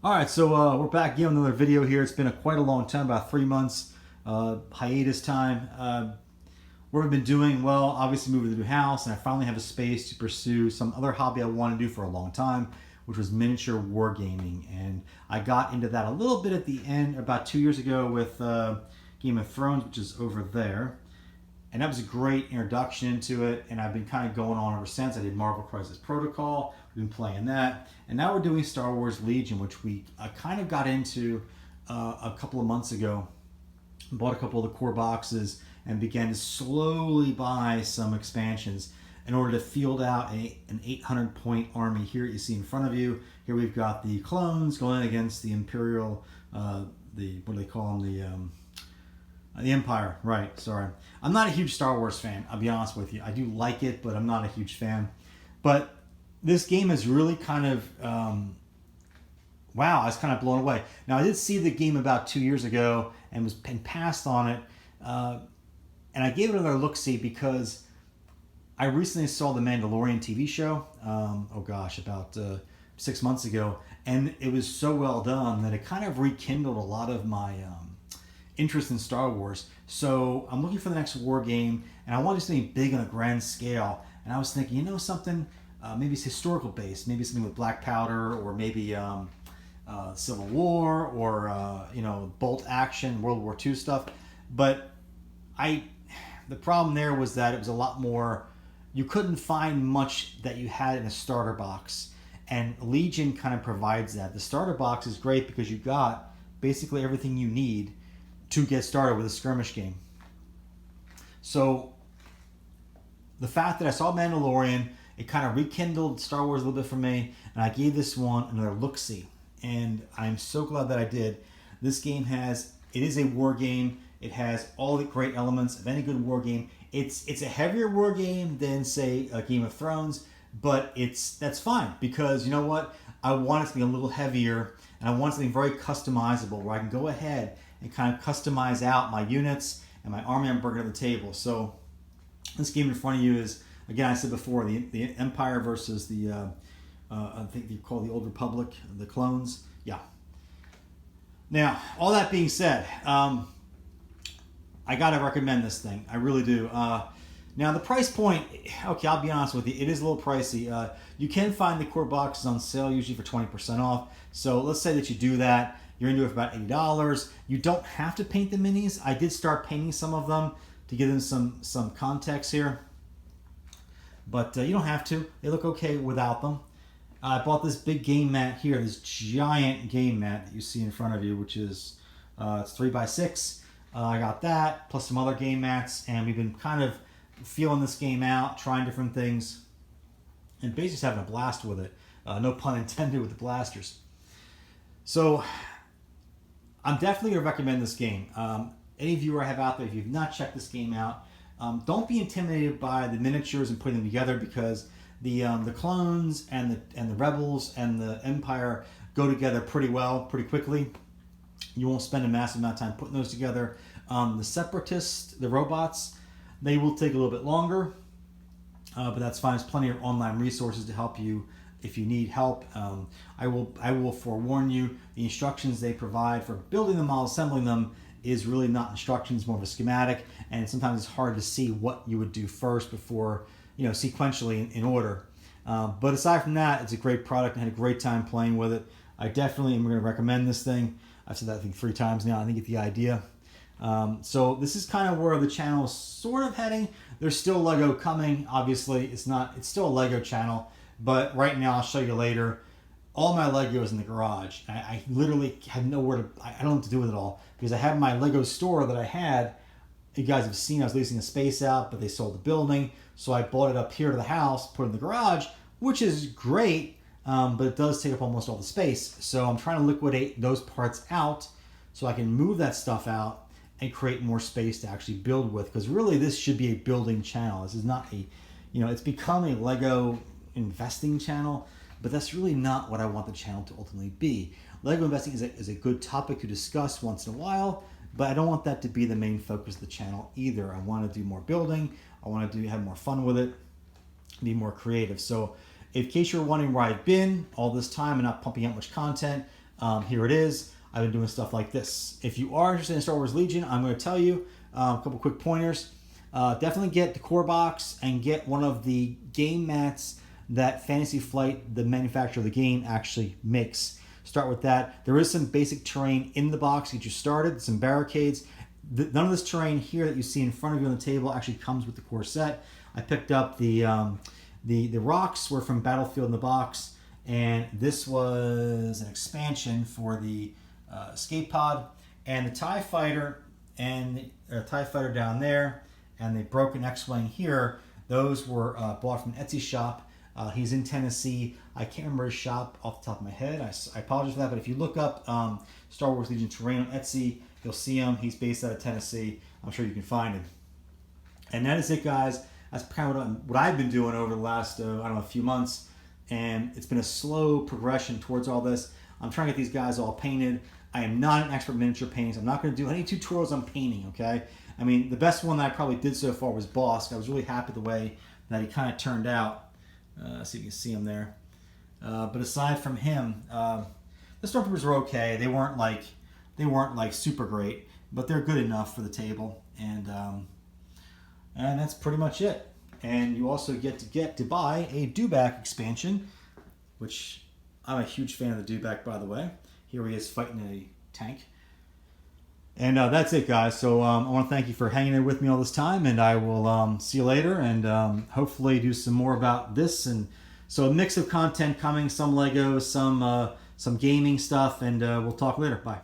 All right, so we're back again with another video here. It's been quite a long time, about 3 months hiatus time. What we've been doing, well, obviously moved to the new house, and I finally have a space to pursue some other hobby I wanted to do for a long time, which was miniature wargaming. And I got into that a little bit at the end, about 2 years ago, with Game of Thrones, which is over there. And that was a great introduction into it, and I've been kind of going on ever since. I did Marvel Crisis Protocol, we've been playing that, and now we're doing Star Wars Legion, which we kind of got into a couple of months ago. Bought a couple of the core boxes and began to slowly buy some expansions in order to field out an 800 point army. Here you see in front of you, here we've got the clones going against the Imperial, what do they call them, the Empire, right, sorry. I'm not a huge Star Wars fan, I'll be honest with you. I do like it, but I'm not a huge fan. But this game is really kind of, wow, I was kind of blown away. Now, I did see the game about 2 years ago and passed on it. And I gave it another look-see because I recently saw the Mandalorian TV show, about 6 months ago. And it was so well done that it kind of rekindled a lot of my interest in Star Wars. So I'm looking for the next war game, and I want something big on a grand scale. And I was thinking, you know something, maybe it's historical based, maybe something with black powder, or maybe Civil War, or bolt action, World War II stuff. But the problem there was that it was a lot more. You couldn't find much that you had in a starter box, and Legion kind of provides that. The starter box is great because you got basically everything you need to get started with a skirmish game. So the fact that I saw Mandalorian, it kind of rekindled Star Wars a little bit for me, and I gave this one another look-see. And I'm so glad that I did. This game it is a war game. It has all the great elements of any good war game. It's a heavier war game than, say, a Game of Thrones, but that's fine because you know what? I want it to be a little heavier, and I want something very customizable where I can go ahead and kind of customize out my units and my army I'm bringing to the table. So this game in front of you is, again, I said before, the Empire versus the, I think they call the Old Republic, the clones. Yeah. Now, all that being said, I gotta recommend this thing. I really do. Now, the price point, okay, I'll be honest with you, it is a little pricey. You can find the core boxes on sale, usually for 20% off. So let's say that you do that. You're into it for about $80. You don't have to paint the minis. I did start painting some of them to give them some context here. But you don't have to. They look okay without them. I bought this big game mat here, this giant game mat that you see in front of you, which is it's 3x6. I got that, plus some other game mats, and we've been kind of feeling this game out, trying different things, and basically just having a blast with it. No pun intended with the blasters. So I'm definitely going to recommend this game. Any viewer I have out there, if you've not checked this game out, don't be intimidated by the miniatures and putting them together because the clones and the rebels and the Empire go together pretty well, pretty quickly. You won't spend a massive amount of time putting those together. The separatists, the robots, they will take a little bit longer, but that's fine. There's plenty of online resources to help you if you need help. I will forewarn you, the instructions they provide for building them while assembling them is really not instructions, more of a schematic, and sometimes it's hard to see what you would do first before, sequentially in order. But aside from that, it's a great product. I had a great time playing with it. I definitely am going to recommend this thing. I've said that I think 3 times now. I think you get the idea. So this is kind of where the channel is sort of heading. There's still Lego coming. Obviously, it's still a Lego channel. But right now, I'll show you later, all my Lego is in the garage. I literally have nowhere to, I don't know what to do with it all. Because I have my Lego store that I had. You guys have seen I was leasing a space out, but they sold the building. So I bought it up here to the house, put it in the garage, which is great. But it does take up almost all the space. So I'm trying to liquidate those parts out so I can move that stuff out and create more space to actually build with. Because really this should be a building channel. This is not it's become a Lego investing channel, but that's really not what I want the channel to ultimately be. Lego investing is a good topic to discuss once in a while, but I don't want that to be the main focus of the channel either. I want to do more building. I want to have more fun with it, be more creative. So in case you're wondering where I've been all this time and not pumping out much content, Here it is. I've been doing stuff like this. If you are interested in Star Wars Legion, I'm going to tell you a couple quick pointers. Definitely get the core box and get one of the game mats that Fantasy Flight, the manufacturer of the game, actually makes. Start with that. There is some basic terrain in the box to get you started, some barricades. None of this terrain here that you see in front of you on the table actually comes with the core set. I picked up the rocks were from Battlefield in the box, and this was an expansion for the escape pod, and the TIE fighter and the TIE fighter down there, and the broken X-wing here. Those were bought from an Etsy shop. He's in Tennessee. I can't remember his shop off the top of my head. I apologize for that, but if you look up Star Wars Legion terrain on Etsy, you'll see him. He's based out of Tennessee. I'm sure you can find him. And that is it, guys. That's kind of what I've been doing over the last, a few months. And it's been a slow progression towards all this. I'm trying to get these guys all painted. I am not an expert in miniature paintings. I'm not going to do any tutorials on painting, okay? I mean, the best one that I probably did so far was Bosk. I was really happy the way that he kind of turned out. See if you can see him there. But aside from him, the Stormtroopers were okay. They weren't like super great, but they're good enough for the table. And that's pretty much it. And you also get to buy a Dewback expansion, which I'm a huge fan of the Dewback, by the way. Here he is fighting a tank. And that's it, guys. So I want to thank you for hanging in with me all this time, and I will see you later, and hopefully do some more about this. And so a mix of content coming, some Legos, some gaming stuff, and we'll talk later. Bye.